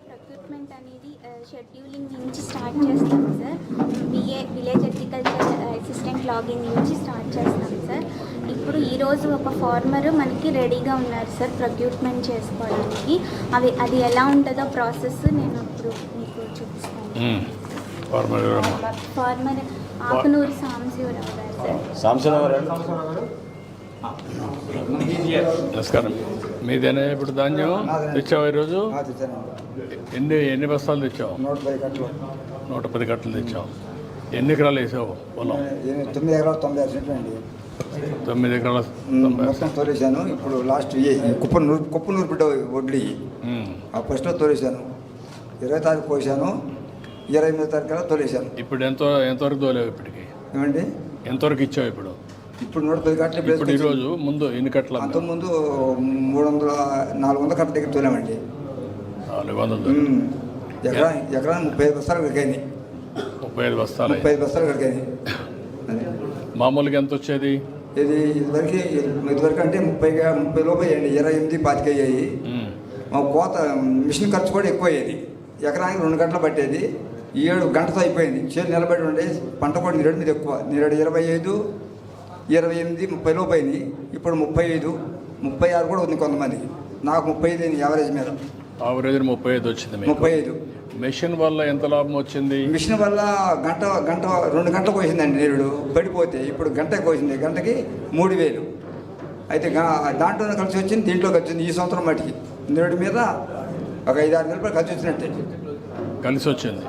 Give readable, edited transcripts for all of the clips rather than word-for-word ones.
Procurement అనేది scheduling నుంచి start చేస్తాం sir. Village agriculture assistant login నుంచి స్టార్ట్ చేస్తాం సార్. ఇప్పుడు ఈరోజు ఒక ఫార్మర్ మనకి రెడీగా ఉన్నారు సార్ ప్రొక్యూర్మెంట్ చేసుకోవడానికి. అది ఎలా ఉంటుందో ప్రాసెస్ నేను ఇప్పుడు మీకు చూపిస్తాను. ఫార్మర్ ఆకునూరు సాంబశివరావు గారు సార్. నమస్కారం. మీదేనా ఇప్పుడు ధాన్యం తెచ్చావు ఈరోజు? ఎన్ని బస్తాలు తెచ్చావు? 110 కట్టలు తెచ్చావు. ఎన్ని ఎకరాలు వేసావు పొలం? 9 ఎకరాలు 96 సెంట్లు అండి. 9 ఎకరాలు మొత్తం తోలేసాను. ఇప్పుడు లాస్ట్ కుప్పనూరు బిడ్డ వడ్లు ఆ ఫస్ట్లో తోలేసాను. 20 తారీఖు పోసాను. 28 తారీఖు తోలేసాను. ఇప్పుడు ఎంతవరకు తోలేవు? ఇప్పటికి ఏమండి ఎంతవరకు ఇచ్చావు? ఇప్పుడు 110 కట్టలు. ఇప్పుడు ఈరోజు ముందు ఎన్ని కట్టలు? అంతకుముందు 400 కట్టల దగ్గర తోలామండి. 400 ఎకరానికి 35 బస్తాలు కడిగాయి. 35 బస్తాలు. 35 బస్తాలు కడిగాయి. మామూలుగా ఎంత వచ్చేది? ఇదివరకు అంటే 30 లోపు అయ్యండి. 28, 25 అయ్యాయి. మా కోత మిషన్ ఖర్చు కూడా ఎక్కువ అయ్యేది. ఎకరానికి 2 గంటలు పట్టేది. 7 గంటతో అయిపోయింది. చేను నిలబడి ఉండే పంట కూడా నీరడు మీద ఎక్కువ. నీరడు 25, 28, 30 లోపు అయింది. ఇప్పుడు 35, 36 కూడా ఉంది కొంతమందికి. నాకు 35 అయింది యావరేజ్ మీద. యావరేజ్ 35 వచ్చింది. 35. మెషిన్ వల్ల ఎంత లాభం వచ్చింది? మిషన్ వల్ల గంట 2 గంటలకు కోసిందండి నీరుడు పడిపోతే. ఇప్పుడు గంటకి కోసింది. గంటకి 3000. అయితే దాంట్లోనే కలిసి వచ్చింది, దీంట్లోకి వచ్చింది. ఈ సంవత్సరం మటుకి నీరుడు మీద ఒక 5-6 వేల కలిసి వచ్చినట్టే. కలిసి వచ్చింది.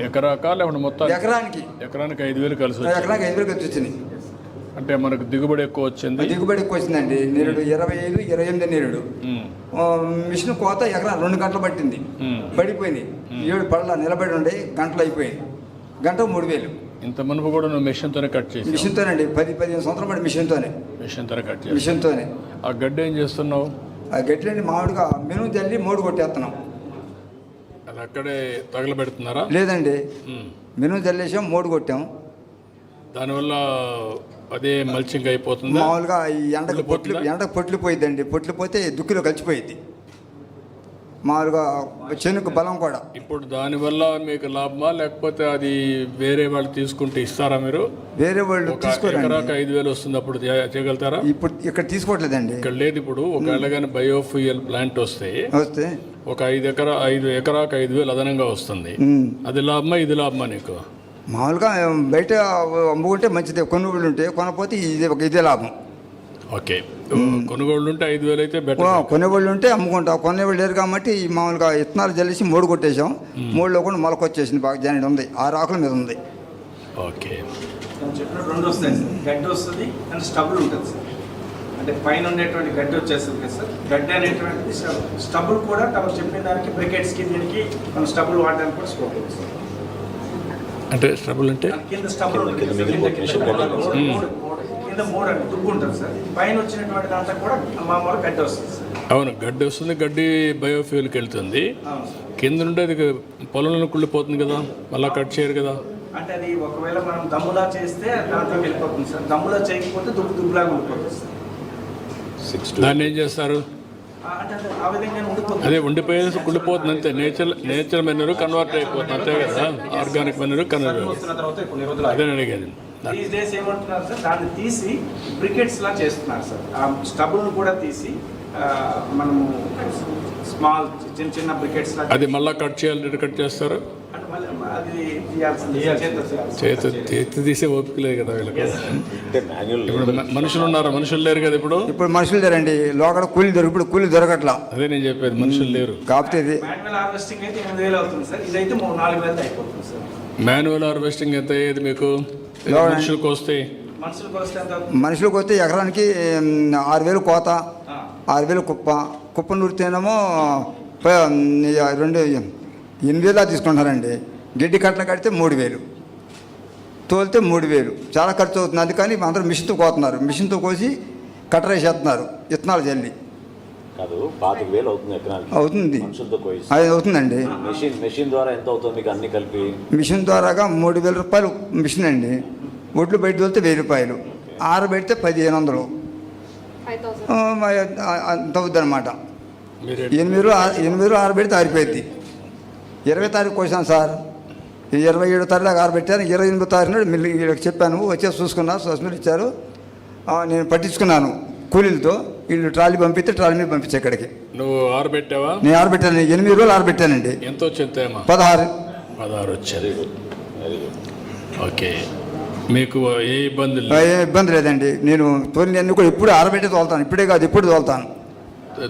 ఎకరాకా లేకుంటే మొత్తం? ఎకరానికి 5,000 కలిసి వచ్చింది. ఎకరానికి 5,000 కలిసి వచ్చింది. అంటే మనకు దిగుబడి ఎక్కువ వచ్చింది. దిగుబడి ఎక్కువ వచ్చిందండి. నీరుడు 25, 28 నీరుడు. మిషన్ కోత ఎకరా 2 గంటలు పట్టింది. పడిపోయింది. 7 పళ్ళ నిలబడి ఉండి గంటలు అయిపోయింది. గంట 3000. ఇంత మునుపు కూడా నువ్వు మిషన్తోనే కట్ చేసి? మిషన్తోనండి. 10-15 సంవత్సరాలు పడి మిషన్తోనే కట్ చేసి. మిషన్తోనే. ఆ గడ్డి ఏం చేస్తున్నావు? ఆ గడ్డి మామిడిగా మెను తల్లి మోడు కొట్టేస్తున్నాం. అది అక్కడే తగలబెడుతున్నారా? లేదండి, మెను చల్లేసాం, మోడు కొట్టాం. దానివల్ల అదే మల్చింగ్ అయిపోతుంది. మామూలుగా ఈ ఎండకు పొట్లు పోయిద్దండి. పొట్లు పోతే దుక్కిలో కలిసిపోయిద్ది. మామూలుగా చెనుకు బలం కూడా. ఇప్పుడు దానివల్ల మీకు లాభమా లేకపోతే అది వేరే వాళ్ళు తీసుకుంటే ఇస్తారా మీరు? వేరే వాళ్ళు తీసుకోరండి. ఎకరాకు 5,000 వస్తుంది, అప్పుడు చేయగలుగుతారా? ఇప్పుడు ఇక్కడ తీసుకోవట్లేదండి. ఇక్కడ లేదు. ఇప్పుడు ఒకవేళ కానీ బయోఫ్యూయల్ ప్లాంట్ వస్తే ఒక 5 ఎకరాకు 5,000 అదనంగా వస్తుంది. అది లాభమా ఇది లాభమా నీకు? మామూలుగా బయట అమ్ముకుంటే మంచిదే. కొనుగోళ్ళు ఉంటే కొనపోతే ఇదే లాభం. ఓకే. కొనుగోళ్ళు ఉంటే 5,000 అయితే బెటర్. కొనుగోళ్ళు ఉంటే అమ్ముకుంటాం. కొనేవాళ్ళు లేరు కాబట్టి మామూలుగా ఇత్తనాలు జల్లేసి మోడు కొట్టేసాం. మోడులో కూడా మొలకొచ్చేసింది. బాగా జాయిన్ ఉంది. 6 ఆకుల మీద ఉంది. ఓకే. రెండు వస్తాయి సార్. గడ్డి వస్తుంది అండ్ స్టబుల్ ఉంటుంది సార్. అంటే పైన ఉండేటువంటి గడ్డి వచ్చేస్తుంది కదా సార్. గడ్డి అనేటువంటిది స్టబుల్ కూడా తమ చెప్పిన దానికి బ్రికెట్స్కి దీనికి మనం స్టబుల్ వాడడానికి కూడా స్కోప్ ఉంది సార్. అంటే స్టబుల్ అంటే కింద స్టబుల్ కింద మోడ్ అంటే దుగ్గు ఉంటుంది సార్. పైన వచ్చినటువంటి దాంట్లో కూడా మామూలు గడ్డి వస్తుంది సార్. అవును, గడ్డి వస్తుంది. గడ్డి బయోఫ్యూల్కి వెళ్తుంది. కింద నుండి అది పొలంలో కుళ్ళిపోతుంది కదా, మళ్ళీ కట్ చేయరు కదా. అంటే అది ఒకవేళ మనం దమ్ములా చేస్తే దాంట్లోకి వెళ్ళిపోతుంది సార్. దమ్ములా చేయకపోతే దుబ్బులాగా ఉండిపోతుంది సార్. దాన్ని ఏం చేస్తారు? అదే ఉండిపోయేది కుళ్ళిపోతుంది అంతే. నేచర్ మెనూరు కన్వర్ట్ అయిపోతుంది అంతే కదా. Organic manure convert. అదే అడిగేది. దీస్ డేస్ ఏమంటున్నారు సార్, దాన్ని తీసి బ్రికెట్స్ లా చేస్తున్నారు సార్. ఆ స్టబుల్ను కూడా తీసి మనము స్మాల్ చిన్న బ్రికెట్స్ లా. అది మళ్ళీ కట్ చేయాలి. కట్ చేస్తారు. చేతి తీసే ఓపిక లేదు కదా వీళ్ళకి. ఇప్పుడు మనుషులు ఉన్నారు, మనుషులు లేరు కదా. ఇప్పుడు మనుషులు లేరండి. లోకడ కూలి ఇప్పుడు కూలి దొరకట్లా. అదే నేను చెప్పేది, మనుషులు లేరు కాబట్టి మాన్యువల్ హార్వెస్టింగ్ అయితే 8,000 అవుతుంది సార్. ఇదైతే 4,000 అయిపోతుంది సార్. మాన్యువల్ హార్వెస్టింగ్ ఎంత అయ్యేది మీకు? మనుషులకు వస్తే ఎకరానికి 6,000 కోత, 6,000 కుప్ప నూరితేనేమో 8,000 తీసుకుంటారండి. గడ్డి కట్టలు కడితే 3,000, తోలితే 3,000. చాలా ఖర్చు అవుతుంది. అందుకని అందరూ మిషన్తో కోతున్నారు. మిషన్తో కోసి కట్టర్ వేసేస్తున్నారు ఇత్తనాలు జల్లి. అవుతుంది. అది అవుతుందండి. మెషిన్ ద్వారా ఎంత అవుతుంది అన్ని కలిపి? మిషన్ ద్వారాగా 3,000 రూపాయలు మిషన్ అండి. ఒడ్లు బయట తోలితే 1,000 రూపాయలు. ఆరబెడితే 1,500 అంత అవుద్ది అనమాట. మీరు 8 ఆరబెడితే ఆరిపోయింది. 20 తారీఖు కోసాను సార్, 27 తారీఖు దాకా ఆరబెట్టాను. 28 తారీఖు నాడు మిల్లి చెప్పాను, వచ్చేసి చూసుకున్నారు ఇచ్చారు. నేను పట్టించుకున్నాను కూలీలతో. వీళ్ళు ట్రాలీ పంపిస్తే ట్రాలీ మీద పంపించే ఇక్కడికి. నువ్వు ఆరబెట్టావా? నేను ఆరబెట్టాను, 8 రోజులు ఆరబెట్టానండి. ఎంత వచ్చిందేమా? 16 వచ్చారు. ఓకే, మీకు ఏ ఇబ్బంది ఏ ఇబ్బంది లేదండి. నేను తోలినన్నీ కూడా ఎప్పుడు ఆరబెట్టి తోలుతాను, ఇప్పుడే కాదు ఎప్పుడు తోలుతాను.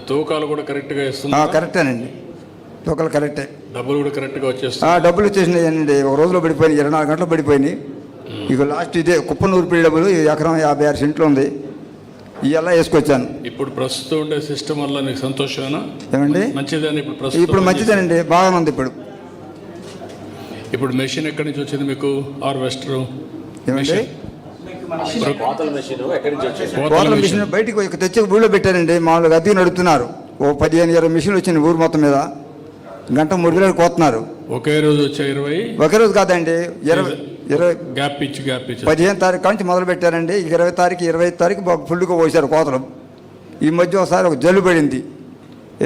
తూకాలు కూడా కరెక్ట్గా ఇస్తుంది? కరెక్టేనండి, తూకాలు కరెక్టే. డబ్బులు కూడా కరెక్ట్గా వచ్చేస్తాయి? డబ్బులు వచ్చేసినాయండి, ఒక రోజులో పడిపోయినాయి, 24 గంటలు పడిపోయినాయి. ఇక లాస్ట్ ఇదే కుప్పనూరు డబ్బులు ఎకరం 56 సెంట్లు ఉంది, ఇవల్ల వేసుకొచ్చాను. ఇప్పుడు ప్రస్తుతం ఉండే సిస్టమ్ వల్ల నీకు సంతోషమేనా? ఏమండి? మంచిదని ఇప్పుడు మంచిదేనండి, బాగానే ఉంది. ఇప్పుడు మెషిన్ ఎక్కడి నుంచి వచ్చింది మీకు? హార్వెస్టర్ ఏమండి? కోతల మెషిన్ ఎక్కడి నుంచి వచ్చింది? కోతల మిషన్ బయటికి తెచ్చి ఊళ్ళో పెట్టారండి. మామూలుగా అద్దెకి నడుపుతున్నారు. ఓ 15-20 మిషన్లు వచ్చినాయి ఊరు మొత్తం మీద. గంట 3 వేలు కోతున్నారు. ఒకే రోజు వచ్చే 20? ఒకే రోజు కాదండి, 20 గ్యాప్ ఇచ్చి 15 తారీఖు నుంచి మొదలు పెట్టారండి. 20 తారీఖు 25 తారీఖు ఫుల్గా పోసారు కోతలు. ఈ మధ్య ఒకసారి ఒక జల్లు పడింది,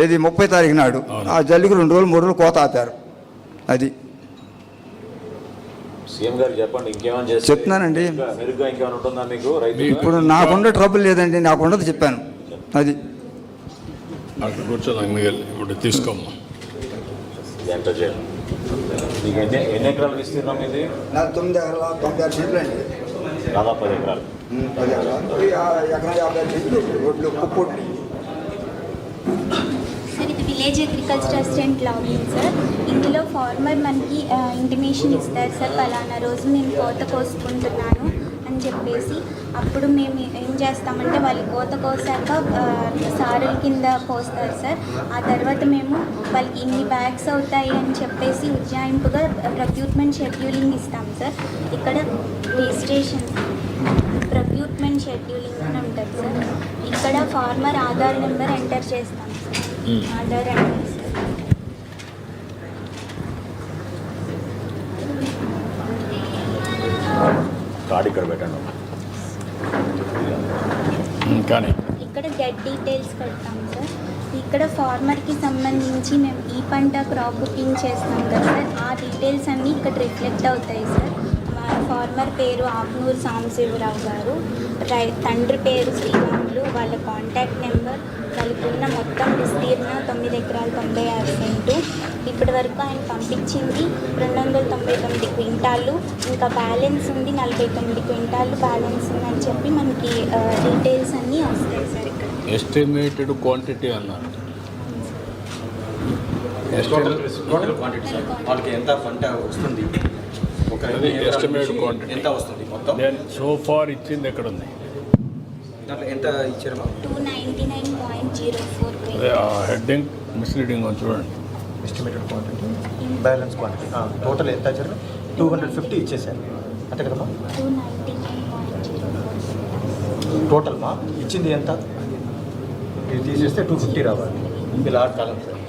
ఏది 30 తారీఖు నాడు. ఆ జల్లుకి 2 రోజులు 3 రోజులు కోత ఆపారు. అది సీఎం గారు చెప్పండి, ఇంకేమైనా చేస్తే చెప్తున్నానండి. మెరుగ్గా ఇంకేమైనా ఉంటుందా మీకు రైతు? ఇప్పుడు నాకుండే ట్రబుల్ లేదండి, నాకుండదు చెప్పాను. అది అక్కడ కూర్చోదాం. ఇప్పుడు తీసుకోమ్మా. ఎంత చేయాలి? మీకు ఎన్ని ఎకరాలు విస్తీర్ణం ఇది? 9 ఎకరాల 96 సెంట్లు అండి. దాదాపు 10 ఎకరాలు. 10 ఎకరాలు, ఎకరం 50 సెంట్లు రోడ్లు కుప్పొట్లు. సార్ ఇది village agriculture assistant login sir. ఇందులో ఫార్మర్ మనకి ఇంటిమేషన్ ఇస్తారు సార్, పలానా రోజు నేను కోత కోసుకుంటున్నాను అని చెప్పేసి. అప్పుడు మేము ఏం చేస్తామంటే వాళ్ళు కోత కోసాక సారుల కింద కోస్తారు సార్. ఆ తర్వాత మేము వాళ్ళకి ఇన్ని బ్యాగ్స్ అవుతాయి అని చెప్పేసి ఉజ్జాయింపుగా ప్రొక్యూర్మెంట్ షెడ్యూలింగ్ ఇస్తాం సార్. ఇక్కడ రిజిస్ట్రేషన్ ప్రొక్యూర్మెంట్ షెడ్యూలింగ్ అని ఉంటుంది సార్. ఇక్కడ ఫార్మర్ ఆధార్ నెంబర్ ఎంటర్ చేస్తాం sir. Aadhaar enter sir. Card ఇక్కడ పెట్టండి. కానీ ఇక్కడ గెట్ డీటెయిల్స్ కొడతాం సార్. ఇక్కడ ఫార్మర్కి సంబంధించి మేము ఈ పంట క్రాప్ బుకింగ్ చేస్తాం కదా సార్, ఆ డీటెయిల్స్ అన్నీ ఇక్కడ రిఫ్లెక్ట్ అవుతాయి సార్. మా ఫార్మర్ పేరు ఆకునూరు సాంబశివరావు గారు, తండ్రి పేరు శ్రీరాములు, వాళ్ళ కాంటాక్ట్ నెంబర్, వాళ్ళకున్న మొత్తం విస్తీర్ణ 9 ఎకరాలు 96 సెంటు. ఇప్పటి వరకు ఆయన పంపించింది 299 క్వింటాళ్ళు, ఇంకా బ్యాలెన్స్ ఉంది 49 క్వింటాళ్ళు బ్యాలెన్స్ ఉందని చెప్పి మనకి డీటెయిల్స్ అన్నీ వస్తాయి సార్. ఇక్కడ ఎస్టిమేటెడ్ క్వాంటిటీ అన్నారు. టోటల్ క్వాంటిటీ సార్, వాళ్ళకి ఎంత పంట వస్తుంది, ఎస్టిమేటెడ్ క్వాంటిటీ ఎంత వస్తుంది మొత్తం. సో ఫార్ ఇచ్చింది ఎక్కడ ఉంది? దాంట్లో ఎంత ఇచ్చారు? 299.04. హెడ్డింగ్ మిస్లీడింగ్ చూడండి. Estimated quantity, balance quantity total ఎంత ఇచ్చారు? 250 ఇచ్చేసారు అంతే కదమ్మా? 299.04. టోటల్ మా ఇచ్చింది ఎంత? ఇది తీసేస్తే 250 రావాలి. బిల్ ఆర్ కాలం సార్,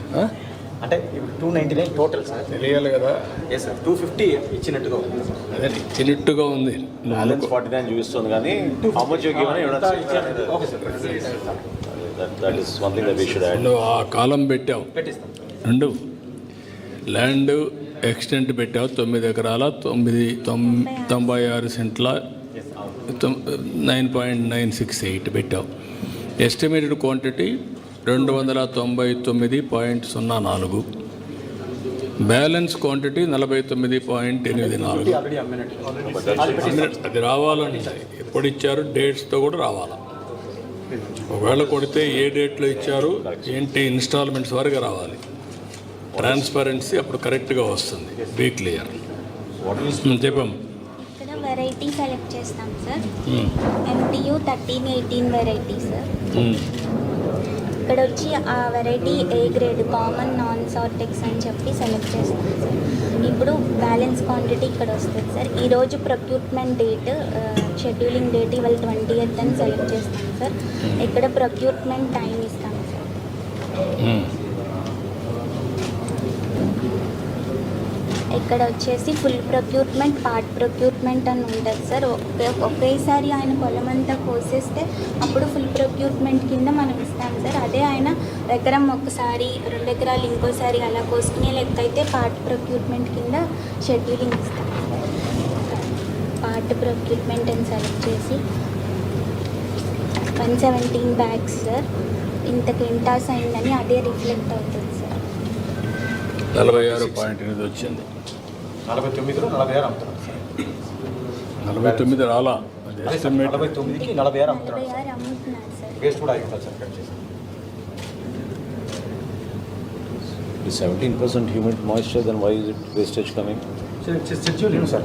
అంటే ఇప్పుడు 299 టోటల్ సార్. తెలియాలి కదా. ఏ సార్ 250 ఇచ్చినట్టుగా ఉంది. అదే ఇచ్చినట్టుగా ఉంది. బ్యాలెన్స్ 49 చూపిస్తుంది కానీ how much you given okay sir, that is one thing that we should add. నువ్వు ఆ కాలం పెట్టావు, పెట్టిస్తాం. 2 ల్యాండ్ ఎక్స్టెంట్ పెట్టావు, 9 ఎకరాల 96 సెంట్ల 9.968 పెట్టావు. Estimated quantity 299.04. Balance quantity 49.84. Already అమ్మినట్టు. అది రావాలండి. ఎప్పుడు ఇచ్చారు డేట్స్తో కూడా రావాలి. ఒకవేళ కొడితే ఏ డేట్లో ఇచ్చారు ఏంటి ఇన్స్టాల్మెంట్స్ వరకు రావాలి. ట్రాన్స్పరెన్సీ అప్పుడు కరెక్ట్గా వస్తుంది. Be clear. చెప్పాము. ఇక్కడ వెరైటీ సెలెక్ట్ చేస్తాం సార్. MTU 1318 variety sir. ఇక్కడ వచ్చి ఆ variety A grade common non sortex అని చెప్పి సెలెక్ట్ చేస్తాం సార్. ఇప్పుడు బ్యాలెన్స్ క్వాంటిటీ ఇక్కడ వస్తుంది సార్. ఈరోజు ప్రొక్యూర్మెంట్ డేట్ షెడ్యూలింగ్ డేట్ ఇవాళ 20th అని సెలెక్ట్ చేస్తాం సార్. ఇక్కడ ప్రొక్యూర్మెంట్ టైం ఇస్తాం సార్. ఇక్కడ వచ్చేసి ఫుల్ ప్రొక్యూర్మెంట్, పార్ట్ ప్రొక్యూర్మెంట్ అని ఉంటుంది సార్. ఒకేసారి ఆయన పొలం అంతా కోసేస్తే అప్పుడు ఫుల్ ప్రొక్యూర్మెంట్ కింద మనం ఇస్తాం సార్. అదే ఆయన ఎకరం ఒకసారి 2 ఎకరాలు ఇంకోసారి అలా కోసుకునే లెక్క అయితే పార్ట్ ప్రొక్యూర్మెంట్ కింద షెడ్యూలింగ్ ఇస్తాం. పార్ట్ ప్రొక్యూర్మెంట్ అని సెలెక్ట్ చేసి 117 బ్యాగ్స్ సార్, ఇంత క్వింటాస్ అయిందని అదే రిఫ్లెక్ట్ అవుతుంది సార్. 46.8 వచ్చింది. 49లో 46 అమ్ముతున్నాం సార్. 49 రాలా. అది అదే సార్, ఎస్టిమేట్ 49కి 46 అమ్ముతున్నాం 46 అమ్ముతున్నారు సార్. వేస్ట్ కూడా ఆగి ఉంటుంది సార్ కట్ చేసి. The 17% humid moisture, then why is it wastage coming? Schedule sir,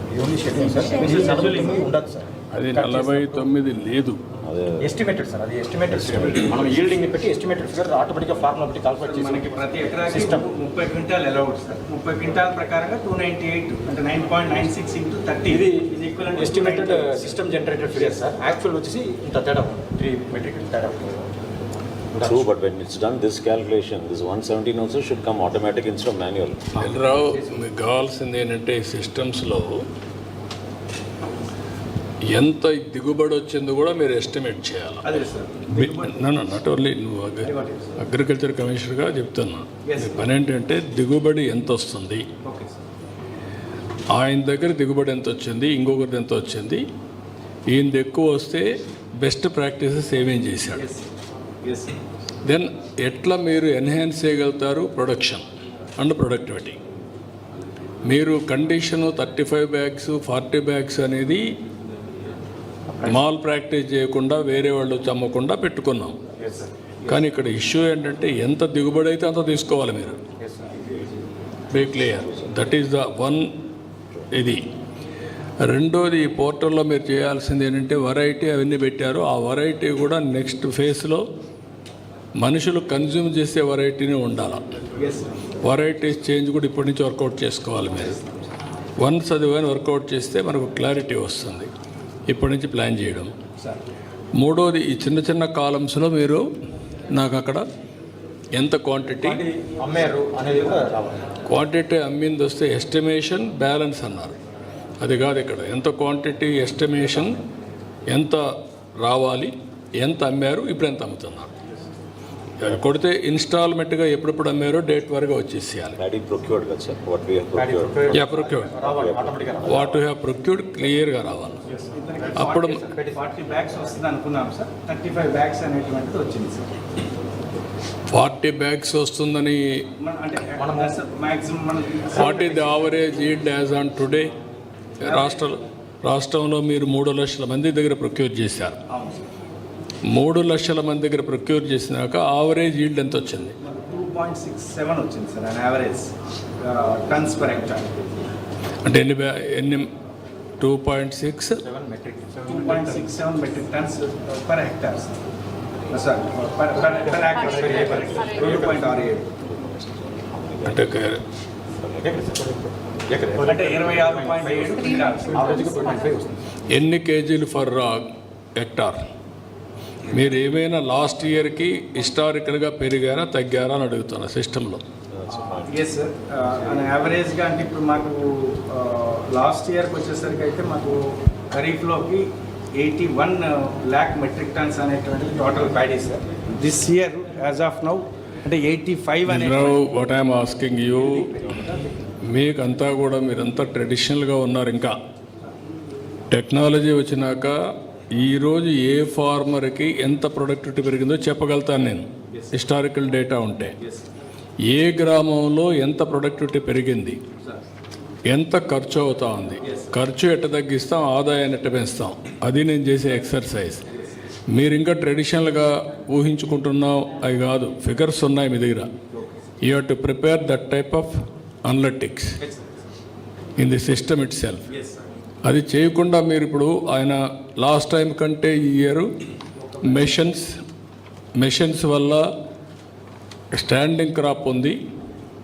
ఇది ఓన్లీ షెడ్యూల్ సార్. Schedule. 49 ఉండదు సార్. అది 49 లేదు. అదే ఎస్టిమేటెడ్ సార్, అది ఎస్టిమేటెడ్ మనం ఈల్డింగ్ పెట్టి ఎస్టిమేటెడ్ ఫిగర్ ఆటోమేటిక్గా ఫార్ములా పెట్టి కాల్కులేట్ చేసి మనకి ప్రతి ఎకరాకి system 30 quintal allowed sir. 30 quintal ప్రకారంగా 298 అంటే 9.96 ఇంటూ 30 ఇది equal estimated system generated figure sir. Actual వచ్చేసి ఇంత తేడా 3 మెట్రిక్ తేడా. true, but when it's done this calculation, this 117 also should come automatic instead of manual. రావు, మీకు కావాల్సింది ఏంటంటే ఈ సిస్టమ్స్లో ఎంత దిగుబడి వచ్చిందో కూడా మీరు ఎస్టిమేట్ చేయాలి. అదే సార్. నాట్ ఓన్లీ నువ్వు అగ్రికల్చర్ కమిషనర్గా చెప్తున్నా. మీ పని ఏంటంటే దిగుబడి ఎంత వస్తుంది, ఓకే సార్. ఆయన దగ్గర దిగుబడి ఎంత వచ్చింది, ఇంకొకరిది ఎంత వచ్చింది, ఈయనది ఎక్కువ వస్తే బెస్ట్ ప్రాక్టీసెస్ ఏమేం చేశాడు, ఎస్ సార్. దెన్ ఎట్లా మీరు ఎన్హాన్స్ చేయగలుగుతారు ప్రొడక్షన్ అండ్ ప్రొడక్టివిటీ. మీరు కండిషను 35 బ్యాగ్స్ 40 బ్యాగ్స్ అనేది మాల్ ప్రాక్టీస్ చేయకుండా వేరే వాళ్ళు చమ్మకుండా పెట్టుకున్నాం. కానీ ఇక్కడ ఇష్యూ ఏంటంటే ఎంత దిగుబడి అయితే అంత తీసుకోవాలి మీరు. Be clear, that is the one. ఇది రెండోది, ఈ పోర్టల్లో మీరు చేయాల్సింది ఏంటంటే వెరైటీ అవన్నీ పెట్టారు. ఆ వెరైటీ కూడా నెక్స్ట్ ఫేజ్లో మనుషులు కన్జ్యూమ్ చేసే వెరైటీనే ఉండాలి. Yes sir. వెరైటీస్ చేంజ్ కూడా ఇప్పటి నుంచి వర్కౌట్ చేసుకోవాలి మీరు. వన్స్ అది కానీ వర్కౌట్ చేస్తే మనకు క్లారిటీ వస్తుంది. ఇప్పటి నుంచి ప్లాన్ చేయడం. సార్. మూడోది, ఈ చిన్న చిన్న కాలమ్స్లో మీరు నాకు అక్కడ ఎంత క్వాంటిటీ అమ్మారు అనేది కూడా రావాలి. క్వాంటిటీ అమ్మింది వస్తే ఎస్టిమేషన్ బ్యాలెన్స్ అన్నారు. అది కాదు ఇక్కడ. ఎంత క్వాంటిటీ ఎస్టిమేషన్, ఎంత రావాలి, ఎంత అమ్మారు, ఇప్పుడు ఎంత అమ్ముతున్నారు. అది కొడితే ఇన్స్టాల్మెంట్గా ఎప్పుడెప్పుడు అమ్మారో డేట్ వరకు వచ్చేసేయాలి. Paddy procured, కదా sir, what we have procured. Procured, రావాలి ఆటోమేటిక్గా రావాలి. వాట్ యు హ్యావ్ ప్రొక్యూర్డ్ క్లియర్గా రావాలి. అప్పుడు 40 బ్యాగ్స్ వస్తుంది అనుకున్నాం సార్. 35 బ్యాగ్స్ అనేటువంటిది వచ్చింది సార్. 40 బ్యాగ్స్ వస్తుందని. అంటే మ్యాక్సిమం మనం what is the average yield as on today? రాష్ట్రంలో మీరు 3 లక్షల మంది దగ్గర ప్రొక్యూర్ చేశారు. అవును సార్. 3 లక్షల మంది దగ్గర ప్రొక్యూర్ చేసినాక యావరేజ్ ఈల్డ్ ఎంత వచ్చింది? 2.67 వచ్చింది sir an average turns per hectare. అంటే ఎన్ని 2.6 metric 2.67 metric tons per hectare sir. Per hectare 2.67 అంటే అంటే 26.7 క్వింటాల్స్. ఆవరేజ్గా 2.5 వస్తుంది. ఎన్ని కేజీలు ఫర్ హెక్టార్? మీరు ఏమైనా లాస్ట్ ఇయర్కి హిస్టారికల్గా పెరిగారా తగ్గారా అని అడుగుతున్నా సిస్టంలో. Yes sir. అన్ యావరేజ్గా అంటే ఇప్పుడు మాకు లాస్ట్ ఇయర్కి వచ్చేసరికి అయితే మాకు ఖరీఫ్లోకి 81 lakh మెట్రిక్ టన్స్ అనేటువంటిది total paddy sir. This year as of now అంటే 85 అనే వాట్ ఐఎమ్ ఆస్కింగ్ యూ, మీకంతా కూడా మీరంతా ట్రెడిషనల్గా ఉన్నారు. ఇంకా టెక్నాలజీ వచ్చినాక ఈరోజు ఏ ఫార్మర్కి ఎంత ప్రొడక్టివిటీ పెరిగిందో చెప్పగలుగుతాను నేను, హిస్టారికల్ డేటా ఉంటే. ఏ గ్రామంలో ఎంత ప్రొడక్టివిటీ పెరిగింది, ఎంత ఖర్చు అవుతా ఉంది, ఖర్చు ఎట్ట తగ్గిస్తాం, ఆదాయాన్ని ఎట్ట పెంచుతాం, అది నేను చేసే ఎక్సర్సైజ్. మీరు ఇంకా ట్రెడిషనల్గా ఊహించుకుంటున్నాం అవి కాదు, ఫిగర్స్ ఉన్నాయి మీ దగ్గర. You have to prepare that type of analytics in the system it self. అది చేయకుండా మీరు ఇప్పుడు ఆయన లాస్ట్ టైం కంటే ఈ ఇయర్ మెషన్స్ వల్ల స్టాండింగ్ క్రాప్ ఉంది,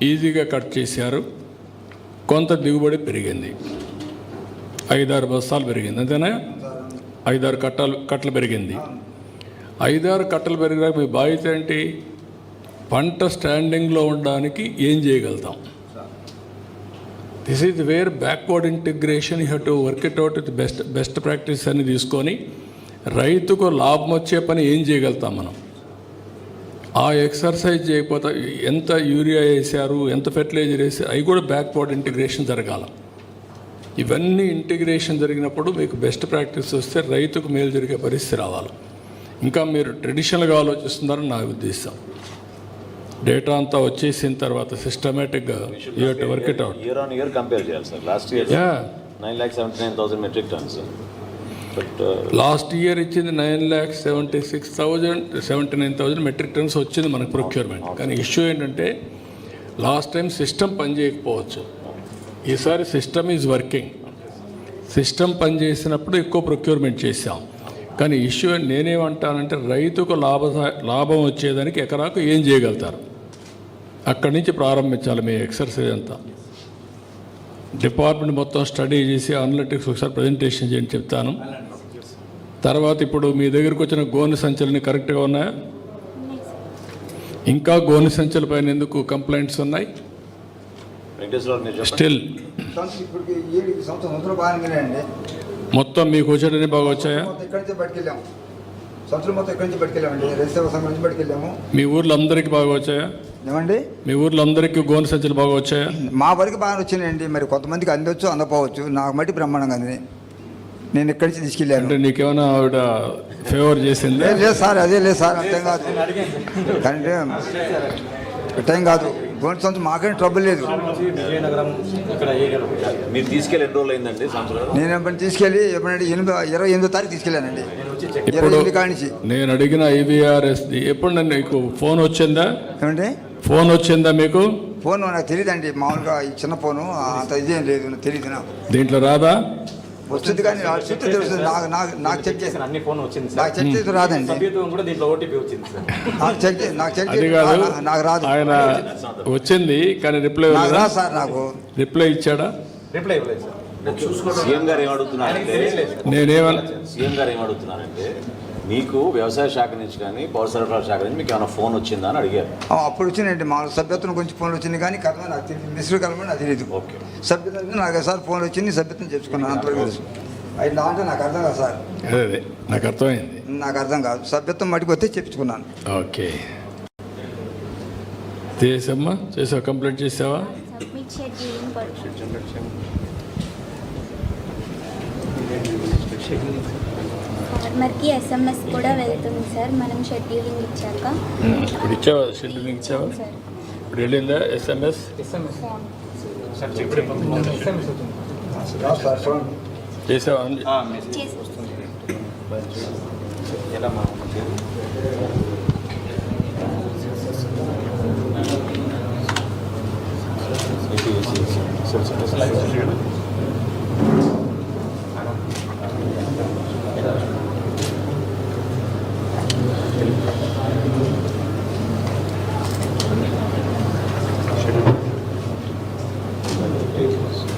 ఈజీగా కట్ చేశారు, కొంత దిగుబడి పెరిగింది, 5-6 బస్తాలు పెరిగింది, అంతేనా? 5-6 కట్టలు పెరిగింది. 5-6 కట్టలు పెరిగినాక మీ బాధ్యత ఏంటి? పంట స్టాండింగ్లో ఉండడానికి ఏం చేయగలుగుతాం? This is where backward integration you have to work it out with best practice అని తీసుకొని రైతుకు లాభం వచ్చే పని ఏం చేయగలుగుతాం మనం. ఆ ఎక్సర్సైజ్ చేయకపోతే ఎంత యూరియా వేసారు, ఎంత ఫెర్టిలైజర్ వేసారు, అవి కూడా బ్యాక్వర్డ్ ఇంటిగ్రేషన్ జరగాలి. ఇవన్నీ ఇంటిగ్రేషన్ జరిగినప్పుడు మీకు బెస్ట్ ప్రాక్టీస్ వస్తే రైతుకు మేలు జరిగే పరిస్థితి రావాలి. ఇంకా మీరు ట్రెడిషనల్గా ఆలోచిస్తున్నారని నా ఉద్దేశం. డేటా అంతా వచ్చేసిన తర్వాత సిస్టమేటిక్గా you to work it out. Year on year compare చేయాలి sir. Last year 9,79,000 metric tons. But last year ఇచ్చింది 9,76,000 మెట్రిక్ టన్స్ వచ్చింది మనకు ప్రొక్యూర్మెంట్. కానీ ఇష్యూ ఏంటంటే లాస్ట్ టైం సిస్టమ్ పనిచేయకపోవచ్చు, ఈసారి సిస్టమ్ ఈజ్ వర్కింగ్. సిస్టమ్ పనిచేసినప్పుడు ఎక్కువ ప్రొక్యూర్మెంట్ చేశాం. కానీ ఇష్యూ నేనేమంటానంటే రైతుకు లాభం వచ్చేదానికి ఎకరాకు ఏం చేయగలుగుతారు, అక్కడి నుంచి ప్రారంభించాలి మీ ఎక్సర్సైజ్ అంతా. డిపార్ట్మెంట్ మొత్తం స్టడీ చేసి అనలిటిక్స్ ఒకసారి ప్రజెంటేషన్ చేయండి చెప్తాను. తర్వాత ఇప్పుడు మీ దగ్గరికి వచ్చిన గోనె సంచులని కరెక్ట్గా ఉన్నాయా? ఇంకా గోనె సంచుల పైన ఎందుకు కంప్లైంట్స్ ఉన్నాయి? స్టిల్ ఇప్పటికి 7 సంవత్సరం బాగానే అండి. మొత్తం మీకు వచ్చేటన్నీ బాగా వచ్చాయా? ఇక్కడి నుంచి పట్టుకెళ్ళాము, సంవత్సరం మొత్తం ఇక్కడి నుంచి పట్టుకెళ్ళామండి. రైతు సంఘం నుంచి పట్టుకెళ్ళాము. మీ ఊర్లో అందరికీ బాగా వచ్చాయా? ఏమండి, మీ ఊర్లో అందరికీ గోనె సంచులు బాగా వచ్చాయా? మా వరకు బాగా వచ్చినాయండి. మరి కొంతమందికి అందొచ్చు, అందపోవచ్చు. నాకు మట్టి బ్రహ్మాండంగా అంది. నేను ఇక్కడి నుంచి తీసుకెళ్ళాను. అంటే నీకేమైనా ఆవిడ ఫేవర్ చేసింది? లేదు సార్, అదే లేదు సార్, అర్థం కాదు. అంటే టైం కాదు. గోనె సంవత్సరం మాకేం ట్రబుల్ లేదు. విజయనగరం ఇక్కడ ఏరియాలో మీరు తీసుకెళ్ళి ఎన్ని రోజులు అయిందండి సంవత్సరాలు? నేను ఎప్పుడు తీసుకెళ్ళి ఎప్పుడంటే 28వ తారీఖు తీసుకెళ్ళానండి. ఇప్పుడు 28 కాడి నుంచి. నేను అడిగిన ఐవీఆర్ఎస్ది ఎప్పుడు నీకు ఫోన్ వచ్చిందా? ఏమంటే ఫోన్ వచ్చిందా మీకు? ఫోన్ నాకు తెలియదండి. మామూలుగా ఈ చిన్న ఫోను అంత ఇదేం లేదు, నాకు తెలియదు. నాకు దీంట్లో రాదా? వస్తుంది కానీ చుట్టూ తెలుస్తుంది. నాకు చెక్ చేసి అన్ని ఫోన్ వచ్చింది సార్. నాకు చెక్ చేసి రాదండి. సభ్యత్వం కూడా దీంట్లో ఓటీపీ వచ్చింది సార్. నాకు చెక్ అది చేసి కాదు, నాకు రాదు. ఆయన వచ్చింది కానీ రిప్లై నాకు రాదు సార్. నాకు రిప్లై ఇచ్చాడా? రిప్లై ఇవ్వలేదు సార్. సీఎం గారు ఏమడుగుతున్నారంటే సీఎం గారు ఏమడుగుతున్నారంటే మీకు వ్యవసాయ శాఖ నుంచి కానీ పౌర సరఫరాల శాఖ నుంచి మీకు ఏమైనా ఫోన్ వచ్చిందా అని అడిగారు. అప్పుడు వచ్చిందండి. మా సభ్యత్వం గురించి ఫోన్ వచ్చింది కానీ కథ నాకు తెలియదు. మిస్టర్ కలమని నాకు తెలియదు. ఓకే, సభ్యత్వం నాకు సార్ ఫోన్ వచ్చింది, సభ్యత్వం చేసుకున్నాను. అంతవరకు తెలుసు. అది దాంట్లో నాకు అర్థం కాదు సార్. అదే నాకు అర్థమైంది. నాకు అర్థం కాదు. సభ్యత్వం మటుకు వస్తే చెప్పుకున్నాను. ఓకే, చేసమ్మా, చేసావా? కంప్లీట్ చేసావా? సబ్మిట్ షెడ్యూలింగ్ పడుతుంది. ఫార్మర్కి SMS కూడా వెళ్తుంది సార్ మనం షెడ్యూలింగ్ ఇచ్చాక. ఇప్పుడు ఇచ్చావా? షెడ్యూలింగ్ ఇచ్చావా? సార్ ఇప్పుడు వెళ్ళిందా SMS? ఫోన్ చేసావా? చేసి ఎలా మా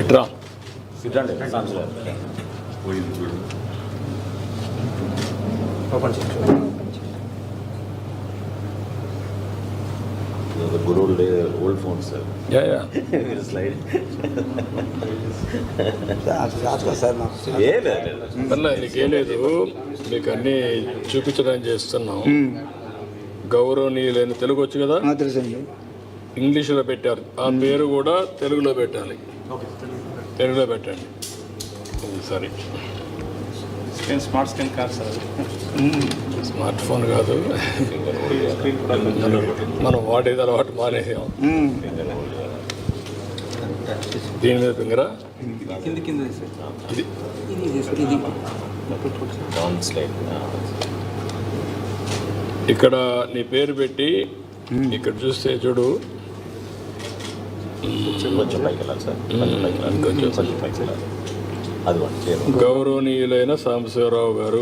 ఇట్రా ఇట్లాంటి సంవత్సరాలు ఓపెన్ చేయండి. Good old phone sir. Yeah yeah slide sir నాకు ఏ లేదు. అన్న నీకేం లేదు, మీకు అన్నీ చూపించడానికి చేస్తున్నాం. గౌరవనీయులైన తెలుగు వచ్చు కదా, తెలుసండి. ఇంగ్లీష్లో పెట్టారు. ఆ పేరు కూడా తెలుగులో పెట్టాలి. తెలుగులో పెట్టండి. సరే, స్మార్ట్ స్క్రీన్ కాదు సార్. స్మార్ట్ ఫోన్ కాదు, మనం వాడేది అలవాటు మానేసాం. దీని మీద ఫింగరా ఇది డౌన్ స్లైడ్. ఇక్కడ నీ పేరు పెట్టి ఇక్కడ చూస్తే చూడు, కొంచెం పైకి వెళ్ళాలి సార్. కొంచెం పైకి వెళ్ళాలి. కొంచెం పైకి వెళ్ళాలి. అది గౌరవనీయులైన సాంబశివరావు గారు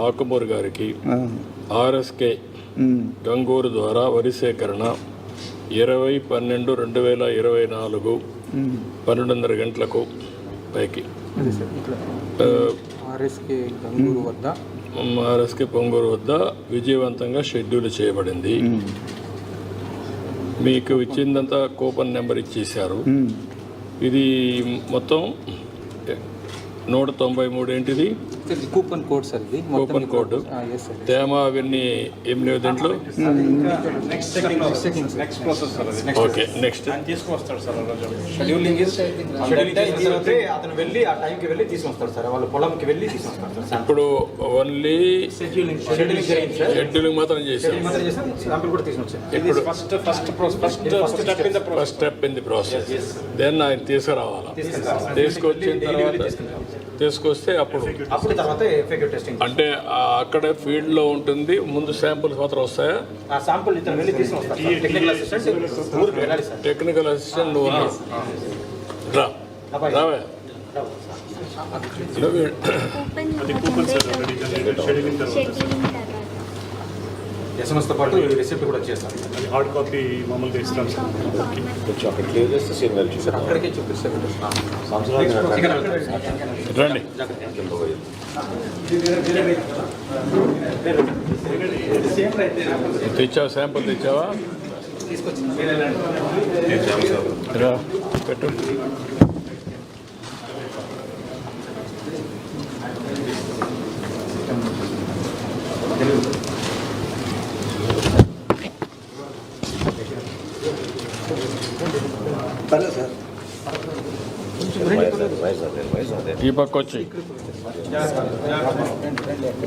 ఆకుమూరు గారికి RSK గంగూరు ద్వారా వరి సేకరణ 20/12/2024 12:30 గంటలకు పైకి RSK పొంగూరు వద్ద విజయవంతంగా షెడ్యూల్ చేయబడింది. మీకు ఇచ్చిందంతా కూపన్ నెంబర్ ఇచ్చేశారు. ఇది మొత్తం 193 ఏంటిది ఇది కూపన్ కోడ్ సార్ ఇది కూపన్ కోడ్ ఎస్ సార్ తేమ అవన్నీ ఏం లేవు దీంట్లో. నెక్స్ట్ ప్రాసెస్ సార్ అది. ఓకే నెక్స్ట్ తీసుకొస్తాడు సార్ షెడ్యూలింగ్ అతను వెళ్ళి ఆ టైంకి వెళ్ళి తీసుకొస్తాడు సార్, వాళ్ళ పొలంకి వెళ్ళి తీసుకొస్తాడు సార్. ఇప్పుడు ఓన్లీ షెడ్యూలింగ్ జరిగింది సార్, షెడ్యూలింగ్ మాత్రం చేశాం. మాత్రం చేస్తాం, శాంపిల్ కూడా తీసుకొచ్చాను. ఇప్పుడు first step in the process. Then ఆయన తీసుకురావాలా, తీసుకొచ్చిన తర్వాత తీసుకొస్తే అప్పుడు తర్వాత ఎఫెక్టివ్ టెస్టింగ్ అంటే అక్కడే ఫీల్డ్లో ఉంటుంది. ముందు శాంపుల్స్ మాత్రం వస్తాయా? ఆ శాంపుల్ ఇతను వెళ్ళి తీసుకొస్తాడు సార్. టెక్నికల్ అసిస్టెంట్ ఊరికి వెళ్ళాలి సార్. టెక్నికల్ అసిస్టెంట్ నువ్వు ఉన్నావు. రావే కూపన్ షెడ్యూలింగ్ తర్వాత ఎస్ఎంఎస్తో పాటు రిసిప్ట్ కూడా చేస్తాం. హార్డ్ కాపీ మామూలుగా ఇస్తాం సార్. కొంచెం అక్కడ క్లియర్ చేస్తే సీన్ వెళ్ళి సార్ అక్కడికే చూపిస్తాం. రండి. తెచ్చావా? శాంపుల్ తెచ్చావా? రా పెట్టు. ఈ పక్క వచ్చి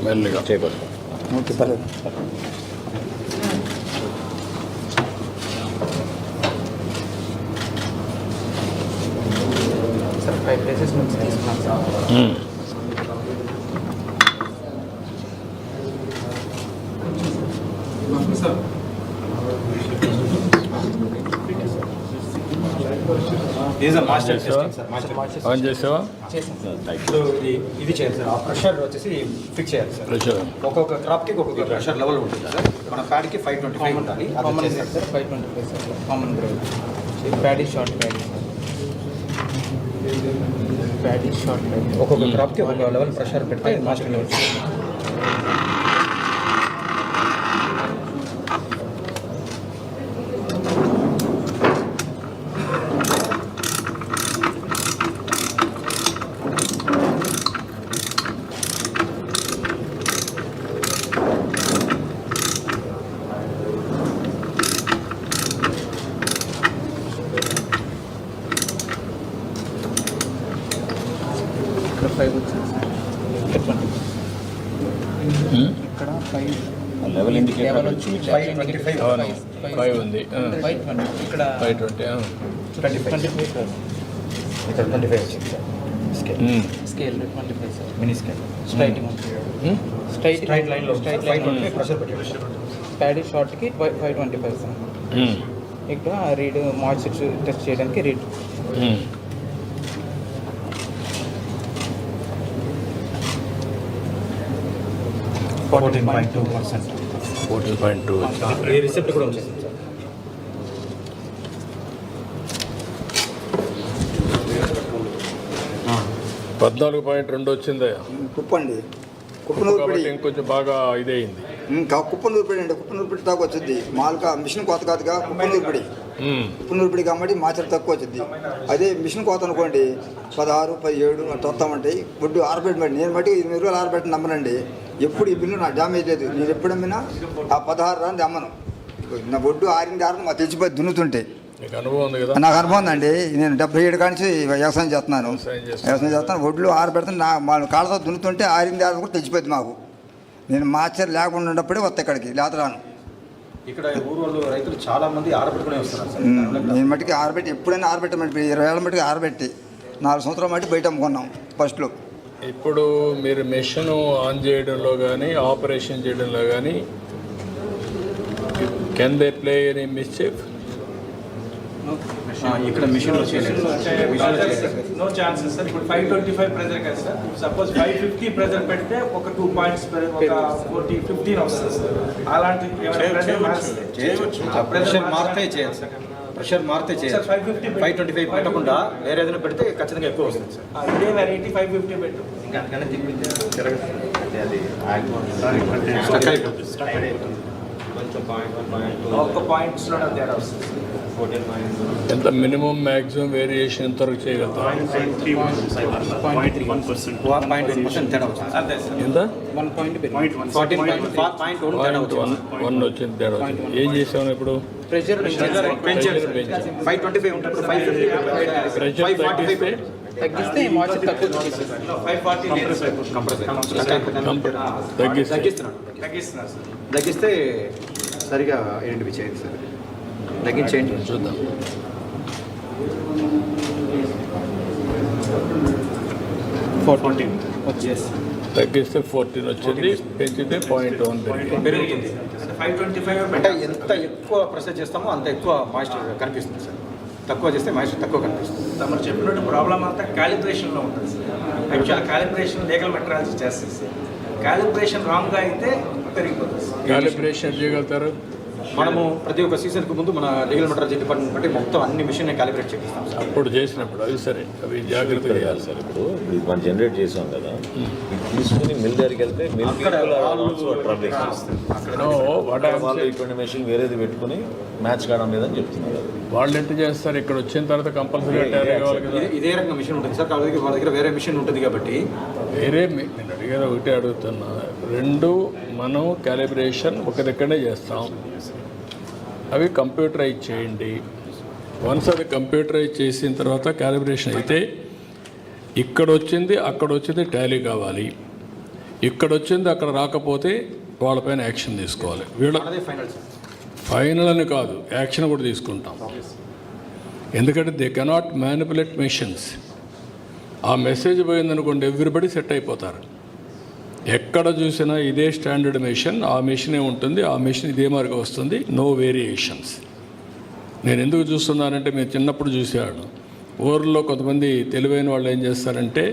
మెల్లిగా చేయబడతాం. సార్ 5 ప్లేసెస్ నుంచి తీసుకున్నాం sir. Master testing sir. Master on చేసావా? చేసాం సార్. ఇప్పుడు ఇది చేయాలి సార్. ఆ ప్రెషర్ వచ్చేసి ఫిక్స్ చేయాలి సార్. ప్రెషర్ ఒక్కొక్క క్రాప్కి ఒక్కొక్క ప్రెషర్ లెవెల్ ఉంటుంది సార్. మన ప్యాడ్కి 525 ఉండాలి. Common sir 525 sir common grade. Paddy short paddy short paddy ఒక్కొక్క క్రాప్కి ఒక్కొక్క లెవెల్ ప్రెషర్ పెడితే మాస్టర్ లెవెల్. ఇక్కడ 5 వచ్చింది సార్. ఇక్కడ 5 లెవెల్ ఇండికేటర్ లెవెల్ వచ్చి 525. 5 ఉంది. 520 ఇక్కడ 520. 25 సార్. ఇక్కడ 25 వచ్చింది sir. Scale 25 sir. Mini scale straighting straight లైన్లో స్ట్రైట్ 525 ప్రెషర్ పెట్టాడు. ప్యాడీ షార్ట్కి 525 సార్. ఇక్కడ రీడ్ మాయిశ్చర్ టెస్ట్ చేయడానికి రీడ్ 14.2%. 14.2. ఈ రిసిప్ట్ కూడా వచ్చేసింది సార్. పద్నాలుగు 14.2 వచ్చిందయ్యా. కుప్పండి కుప్పనూరుపడి కాబట్టి ఇంకొంచెం బాగా ఇదయింది. కుప్పనూరుపడి అండి. కుప్పనూరుపడి దాకా వచ్చింది. మామూలుగా మిషన్ కోత కాదుగా కుప్పనూరుపడి. కుప్పనూరుపడి కాబట్టి మాచర్ తక్కువ వచ్చింది. అదే మిషన్ కోత అనుకోండి 16, 17 అట్లా వస్తామంటే ఒడ్డు ఆరబెట్టమండి. నేను బట్టి 8 రోజులు ఆరబెట్టి నమ్మనండి. ఎప్పుడు ఈ బిల్లు నాకు డ్యామేజ్ లేదు. నేను ఎప్పుడు అమ్మినా ఆ 16 రాని అమ్మను. నా ఒడ్డు ఆరింది మా తెచ్చిపోయి దున్నుతుంటే నీకు అనుభవం ఉంది కదా? నాకు అనుభవం ఉందండి. నేను 77 కానించి వ్యవసాయం చేస్తున్నాను. వ్యవసాయం చేస్తాను. ఒడ్లు ఆరబెడతాను. మా కాళ్ళతో దున్నుతుంటే ఆరింది కూడా తెచ్చిపోయింది మాకు. నేను మాచర్ లేకుండా ఉన్నప్పుడే వస్తా ఇక్కడికి, లేత రాను. ఇక్కడ ఊరు వాళ్ళు రైతులు చాలా మంది ఆరబెట్టుకునే వస్తున్నారు సార్. నేను మట్టికి ఆరబెట్టి ఎప్పుడైనా ఆరబెట్టమంటే 20 ఏళ్ళ మట్టికి ఆరబెట్టి 4 సంవత్సరాల మట్టి బయట అమ్ముకున్నాం ఫస్ట్లో. ఇప్పుడు మీరు మెషిన్ ఆన్ చేయడంలో కానీ ఆపరేషన్ చేయడంలో కానీ can they play any mistake? ఇక్కడ మిషన్లో చేయలేదు. No chances sir. ఇప్పుడు 525 ప్రెజర్ కదా సార్. సపోజ్ 550 ప్రెజర్ పెడితే ఒక 2 పాయింట్స్ ఒక 15 వస్తుంది సార్. అలాంటి ప్రెషర్ మారితే చేయాలి సార్. ప్రెషర్ మారితే చేయాలి. 525 పెట్టకుండా వేరే ఏదైనా పెడితే ఖచ్చితంగా ఎక్కువ వస్తుంది సార్. ఇదే వెరైటీ 550 పెట్టు. స్టక్ అయిపోతుంది. ఒక పాయింట్స్లో తేడా వస్తుంది. ఎంత మినిమం మ్యాక్సిమం వేరియేషన్ ఎంతవరకు చేయగలుగుతాం? 0.1% తేడా వచ్చింది. అంతే సార్. ఎంత 1 పాయింట్ పెరిగింది. 14.1 తేడా వచ్చింది. 1 వచ్చింది తేడా వచ్చింది. ఏం చేసాము ఇప్పుడు? ప్రెషర్ పెంచారు. 525 ఉన్నప్పుడు 550 ప్రెషర్ 545 తగ్గిస్తే మాయిశ్చర్ తక్కువ తీసేస్తారు. 540 లేదు సార్. తగ్గిస్తున్నాడు. తగ్గిస్తున్నారు సార్. తగ్గిస్తే సరిగా ఐడెంటిఫై చేయండి సార్. తగ్గించేయండి. చూద్దాం. తగ్గిస్తే 14 వచ్చింది, పెంచితే 0.1 పెరిగింది. పెరిగింది. అంటే 525 అంటే ఎంత ఎక్కువ ప్రెషర్ చేస్తామో అంత ఎక్కువ మాయిశ్చర్ కనిపిస్తుంది సార్. తక్కువ చేస్తే మాయిశ్చర్ తక్కువ కనిపిస్తుంది. తమరు చెప్పినట్టు ప్రాబ్లం అంతా క్యాలిబ్రేషన్లో ఉంటుంది సార్. యాక్చువల్ క్యాలిబ్రేషన్ లీగల్ మెట్రాలజీ చేస్తుంది సార్. క్యాలిబ్రేషన్ రాంగ్గా అయితే పెరిగిపోతుంది సార్. క్యాలిబ్రేషన్ చేయగలుగుతారు? మనము ప్రతి ఒక్క సీజన్కి ముందు మన లీగల్ మెట్రాలజీ డిపార్ట్మెంట్ బట్టి మొత్తం అన్ని మిషన్ క్యాలిబ్రేట్ చేపిస్తాం సార్. అప్పుడు చేసినప్పుడు అవి సరే, అవి జాగ్రత్తగా చేయాలి సార్. ఇప్పుడు ఇది మనం జనరేట్ చేసాం కదా, ఇది తీసుకుని మిల్ దగ్గరికి వెళ్తే మిల్ వాళ్ళు ఇటువంటి మెషిన్ వేరేది పెట్టుకుని మ్యాచ్ కావడం లేదని చెప్తున్నారు. వాళ్ళు ఎంత చేస్తారు? ఇక్కడ వచ్చిన తర్వాత కంపల్సరీగా టాలీ కావాలి కదా. ఇదే రకంగా మిషన్ ఉంటుంది సార్. కాబట్టి వాళ్ళ దగ్గర వేరే మిషన్ ఉంటుంది కాబట్టి వేరే నేను అడిగేది ఒకటే అడుగుతున్నా. రెండు మనం క్యాలిబ్రేషన్ ఒక దగ్గరనే చేస్తాం, అవి కంప్యూటరైజ్ చేయండి. వన్స్ అది కంప్యూటరైజ్ చేసిన తర్వాత క్యాలిబ్రేషన్ అయితే ఇక్కడ వచ్చింది అక్కడ వచ్చింది టాలీ కావాలి, ఇక్కడ వచ్చింది అక్కడ రాకపోతే వాళ్ళపైన యాక్షన్ తీసుకోవాలి. వీళ్ళ అదే ఫైనల్ సార్. ఫైనల్ అని కాదు, యాక్షన్ కూడా తీసుకుంటాం. ఎందుకంటే దే కెనాట్ మ్యానిపులేట్ మెషిన్స్. ఆ మెసేజ్ పోయిందనుకోండి ఎవ్రీబడి సెట్ అయిపోతారు. ఎక్కడ చూసినా ఇదే స్టాండర్డ్ మెషిన్, ఆ మెషినే ఉంటుంది, ఆ మెషిన్ ఇదే మార్గం వస్తుంది, నో వేరియేషన్స్. నేను ఎందుకు చూస్తున్నానంటే మీరు చిన్నప్పుడు చూసేవాడు, ఊర్లో కొంతమంది తెలివైన వాళ్ళు ఏం చేస్తారంటే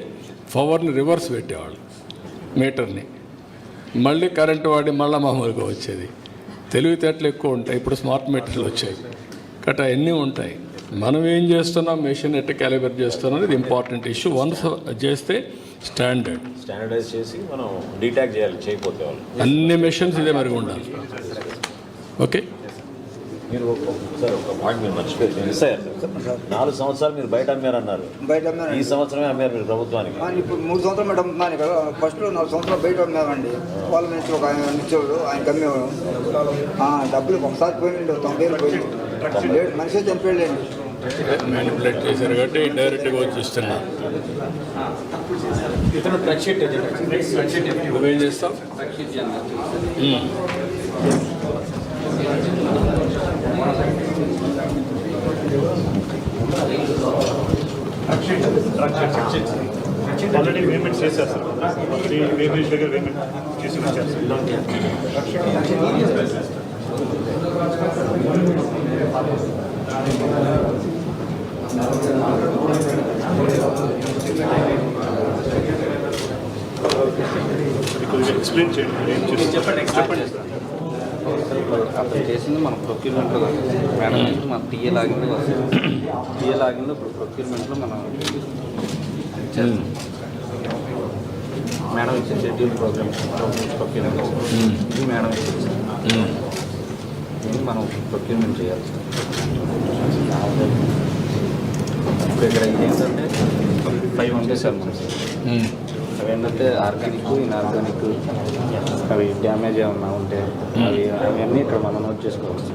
పవర్ని రివర్స్ పెట్టేవాళ్ళు, మీటర్ని మళ్ళీ కరెంటు వాడి మళ్ళీ మామూలుగా వచ్చేది. తెలివితేటలు ఎక్కువ ఉంటాయి. ఇప్పుడు స్మార్ట్ మీటర్లు వచ్చాయి కాబట్టి అవన్నీ ఉంటాయి. మనం ఏం చేస్తున్నాం, మెషిన్ ఎట్లా క్యాలిబ్రేట్ చేస్తున్నాం, ఇది ఇంపార్టెంట్ ఇష్యూ. వన్స్ చేస్తే స్టాండర్డైజ్ చేసి మనం డీటాక్ చేయాలి, చేయకపోతే వాళ్ళు అన్ని మెషిన్స్ ఇదే మరిగి ఉండాలి. ఓకే, మీరు సార్ ఒక పాయింట్ మీరు మర్చిపోయి మిస్ అయ్యారు. 4 సంవత్సరాలు మీరు బయట అమ్మారన్నారు, బయట ఈ సంవత్సరమే అమ్మారు మీరు ప్రభుత్వానికి. ఇప్పుడు 3 సంవత్సరాలు బయట అమ్ముతున్నాను ఇక్కడ. ఫస్ట్ 4 సంవత్సరాలు బయట అమ్మామండి. వాళ్ళ నుంచి ఒక ఆయన ఇచ్చేవాడు, ఆయన కమ్మేవాడు. డబ్బులు ఒకసారి పోయిండు, 90,000 పోయింది. మనిషి చనిపోయాడండి. మ్యానిపులేట్ చేశారు కాబట్టి డైరెక్ట్గా వచ్చి ఇస్తున్నా. ఇతను ట్రక్ షీట్ నువ్వేం చేస్తావు? ఆల్రెడీ పేమెంట్ చేశారు సార్. వేవేజ్ దగ్గర పేమెంట్ చేసి వచ్చారు కొద్దిగా ఎక్స్ప్లెయిన్ చేయండి. ఏం చేస్తారు చెప్పండి. అప్పుడు చేసింది మన ప్రొక్యూర్మెంట్లో మేడం మన టీఏ లాగిన్లో వస్తుంది. టీఏ లాగిన్లో ఇప్పుడు ప్రొక్యూర్మెంట్లో మనం మేడం ఇచ్చే షెడ్యూల్ ప్రోగ్రామ్స్ ప్రొక్యూర్మెంట్ ఇది మేడం ఇచ్చేది. ఇది మనం ప్రొక్యూర్మెంట్ చేయాలి. ఇప్పుడు ఇక్కడ ఇదేంటంటే 5 పంపిస్తారు మనం. అవి ఏంటంటే ఆర్గానిక్, ఇన్ఆర్గానిక్, అవి డ్యామేజ్ ఏమన్నా ఉంటే అవన్నీ ఇక్కడ మనం నోట్ చేసుకోవచ్చు.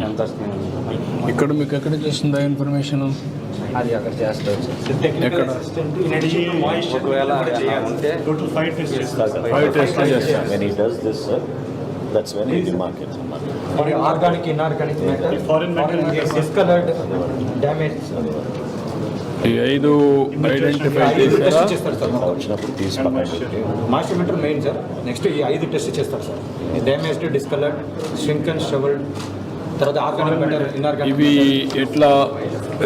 ఎంత వస్తుంది ఇక్కడ మీకు ఎక్కడ చేస్తుందా ఇన్ఫర్మేషన్? అది అక్కడ చేస్తారు ఎక్కడ? ఒకవేళ ఉంటే టోటల్ 5 టెస్ట్ చేస్తారు. 5 టెస్ట్ చేస్తాను. When he does this, sir, that's when he demarcates. Organic, inorganic, foreign discoloured, damage ఈ 5 ఐడెంటిఫై చేశారా? చేస్తారు సార్. వచ్చినప్పుడు తీసి పక్కన పెట్టి master meter main sir. Next ఈ 5 టెస్ట్ చేస్తారు sir. Damaged, discoloured, shrink and shrivelled, తర్వాత ఆర్గానిక్ మెటర్, ఇన్ఆర్గానిక్. ఇవి ఎట్లా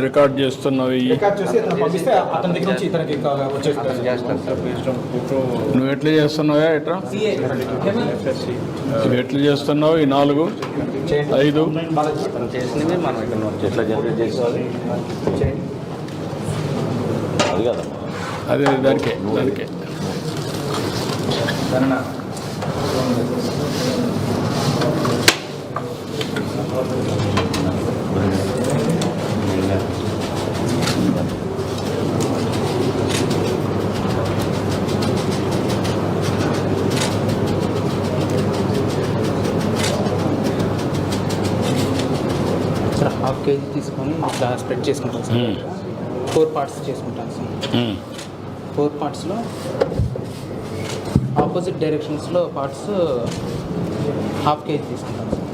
రికార్డ్ చేస్తున్నవి? రికార్డ్ చేసి అతను పంపిస్తే అతని దగ్గర నుంచి ఇతనికి వచ్చేస్తారు. చేస్తారు సార్. నువ్వు ఎట్లా చేస్తున్నావా? ఎట్లా నువ్వు ఎట్లా చేస్తున్నావు? ఈ 4 5 మనం చేసినవి మనం ఇక్కడ నోట్ ఎట్లా జనరేట్ చేసుకోవాలి అది కదమ్మా. అదే దానికే సరేనా? హాఫ్ కేజీ తీసుకొని ఇట్లా స్ప్రెడ్ చేసుకుంటాను సార్. 4 పార్ట్స్ చేసుకుంటాను సార్. 4 పార్ట్స్లో ఆపోజిట్ డైరెక్షన్స్లో పార్ట్స్ హాఫ్ కేజీ తీసుకుంటాను సార్.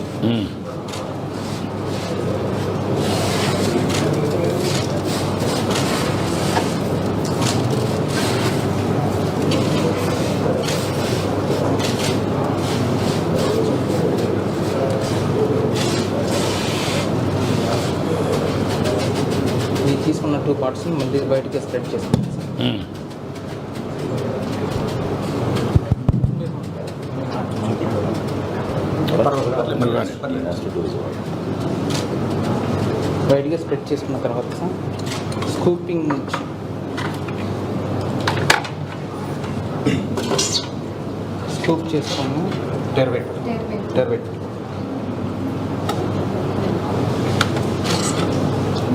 తీసుకున్న 2 పార్ట్స్ మళ్ళీ బయటకి స్ప్రెడ్ చేసుకుంటాం సార్. బయటగా స్ప్రెడ్ చేసుకున్న తర్వాత సార్ స్కూపింగ్ నుంచి స్కూప్ చేసుకొని టెర్బెట్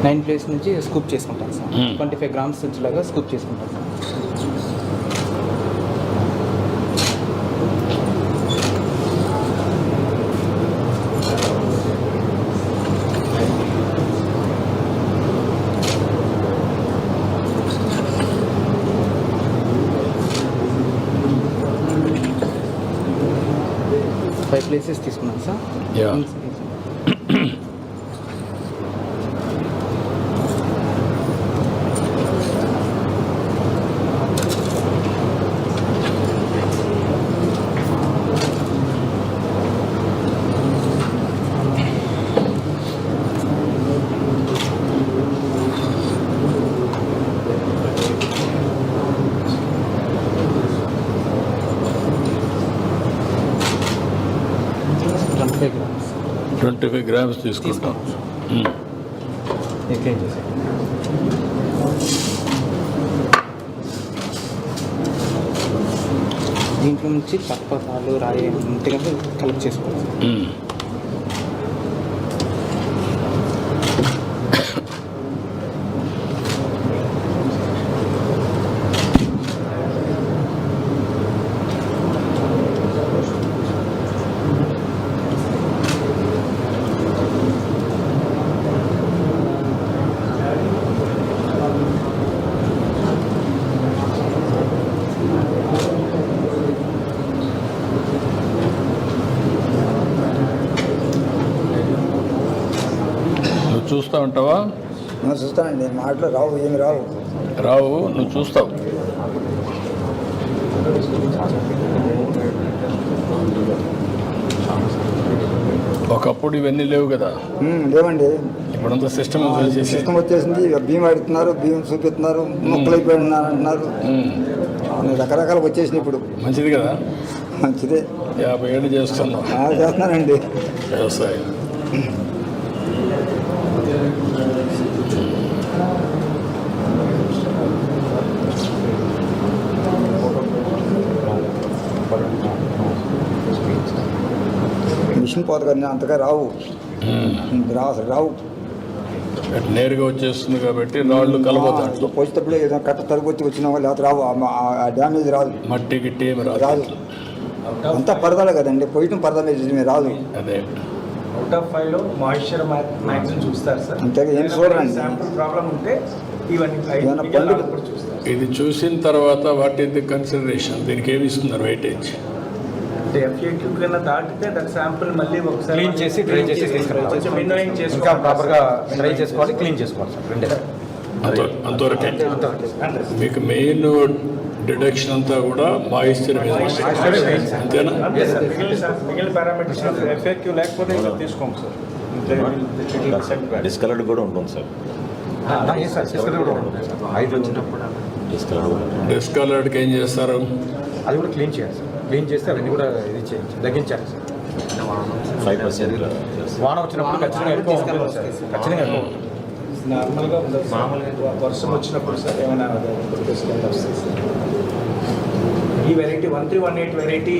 9 ప్లేస్ నుంచి స్కూప్ చేసుకుంటాను సార్. 25 గ్రామ్స్ వచ్చేలాగా స్కూప్ చేసుకుంటాను సార్. ఫైవ్ ప్లేసెస్ తీసుకున్నాను సార్. ట్వంటీ ఫైవ్ గ్రామ్స్ తీసుకుంటాం. దీంట్లో నుంచి పర్పతాలు రాయి ఇంటిగా కలెక్ట్ చేసుకోవాలి. చూస్తూ ఉంటావా? చూస్తానండి. మాటలు రావు, ఏమి రావు. నువ్వు చూస్తావు. ఒకప్పుడు ఇవన్నీ లేవు కదా. లేవండి. ఇప్పుడంతా సిస్టమ్ వచ్చేసింది. బియ్యం ఆడుతున్నారు, బియ్యం చూపిస్తున్నారు, మొక్కలైపోయి అంటున్నారు. రకరకాలు వచ్చేసినాయి ఇప్పుడు. మంచిది కదా. మంచిదే. 50 ఏళ్ళు చేస్తున్నావు. చేస్తున్నానండి వ్యవసాయం. మిషన్ పోత కదా, అంతగా రావు. రావు. నేరుగా వచ్చేస్తుంది కాబట్టి రాళ్ళు కలబోతాడు. పోసేటప్పుడు ఏదైనా కట్ట తరగొచ్చి వచ్చిన వాళ్ళు రావు. ఆ డ్యామేజ్ రాదు. మట్టి గిట్టి ఏమి రాదు. అంతా పరదాలే కదండి. పోయటం పరదా మీద రాదు. అదే అవుట్ ఆఫ్ 5లో మాయిశ్చర్ మ్యాక్సిమం చూస్తారు సార్. అంతే, ఏం చూడండి. శాంపుల్ ప్రాబ్లం ఉంటే ఇవన్నీ చూస్తారు. ఇది చూసిన తర్వాత వాట్ ఈస్ ది కన్సిడరేషన్? దీనికి ఏమి ఇస్తున్నారు వెయిటేజ్? అంటే FAQ కన్నా దాటితే దట్ శాంపుల్ మళ్ళీ ఒకసారి క్లీన్ చేసి డ్రై చేసి తీసుకురావాలి. కొంచెం విన్నోయింగ్ ఇంకా చేసుకోవాలి. ప్రాపర్గా డ్రై చేసుకోవాలి, క్లీన్ చేసుకోవాలి సార్. రెండే అంతవరకే. మీకు మెయిన్ డిడక్షన్ అంతా కూడా మాయిశ్చర్ అంతేనా? మిగిలిన పారామీటర్స్ FAQ లేకపోతే ఇంకా తీసుకోము సార్. డిస్కలర్డ్ కూడా ఉంటుంది సార్. హైట్ వచ్చినప్పుడు డిస్కలర్డ్కి ఏం చేస్తారు? అది కూడా క్లీన్ చేయాలి సార్. క్లీన్ చేస్తే అవన్నీ కూడా ఇది చేయించి తగ్గించాలి సార్. 5% వాన వచ్చినప్పుడు ఖచ్చితంగా ఎక్కువ ఉంటుంది సార్. ఖచ్చితంగా ఎక్కువ ఉంటుంది. నార్మల్గా మామూలుగా వర్షం వచ్చినప్పుడు సార్ ఏమైనా వస్తుంది సార్. ఈ వెరైటీ 1318 వెరైటీ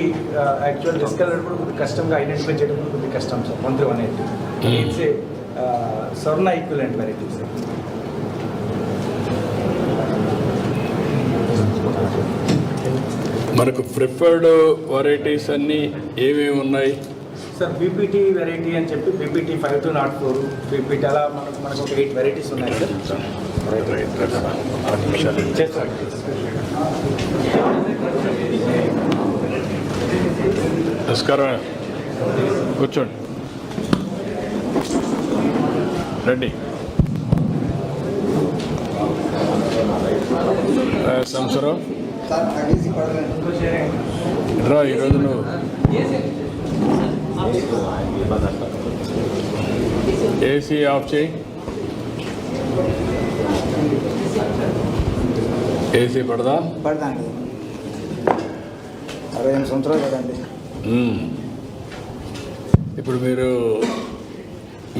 యాక్చువల్ డిస్కలర్ కూడా కొద్దిగా కష్టంగా ఐడెంటిఫై చేయడం కూడా కొద్దిగా కష్టం sir. 1318 it's a Swarna equivalent variety sir. మనకు ప్రిఫర్డ్ వెరైటీస్ అన్నీ ఏమేమి ఉన్నాయి? సార్ బీపీటీ వెరైటీ అని చెప్పి బీపీటీ 5204 బీపీటీ అలా మనకు ఒక 8 వెరైటీస్ ఉన్నాయి సార్. చేస్తాం. నమస్కారం, కూర్చోండి, రండి. సంవత్సరం సార్ తగ్గించి పడలేదు. రా, ఈరోజు నువ్వు ఏసీ ఆఫ్ చేయి. ఏసీ పడదా? పడదండి. 68 సంవత్సరాలు కదండి. ఇప్పుడు మీరు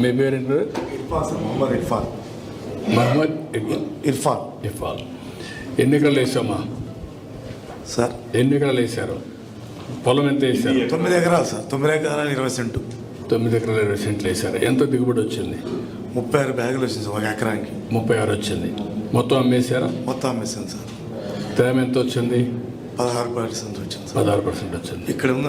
మీ పేరేంటి? ఇర్ఫాన్ సార్, మొహమ్మద్ ఇర్ఫాన్. మహమ్మద్ ఇర్ఫాన్ ఇఫాల్. ఎన్ని ఎకరాలు వేసామా? సార్, ఎన్ని ఎకరాలు వేసారు? పొలం ఎంత వేసారు? 9 ఎకరాలు సార్, 9 ఎకరాలు 20 సెంటు. 9 ఎకరాలు 20 సెంట్లు వేసారు. ఎంత దిగుబడి వచ్చింది? 36 బ్యాగులు వచ్చింది సార్ ఒక ఎకరానికి. 36 వచ్చింది. మొత్తం అమ్మేశారా? మొత్తం అమ్మేసాను సార్. తేమ ఎంత వచ్చింది? 16% వచ్చింది సార్. 16% వచ్చింది. ఇక్కడ ఉన్న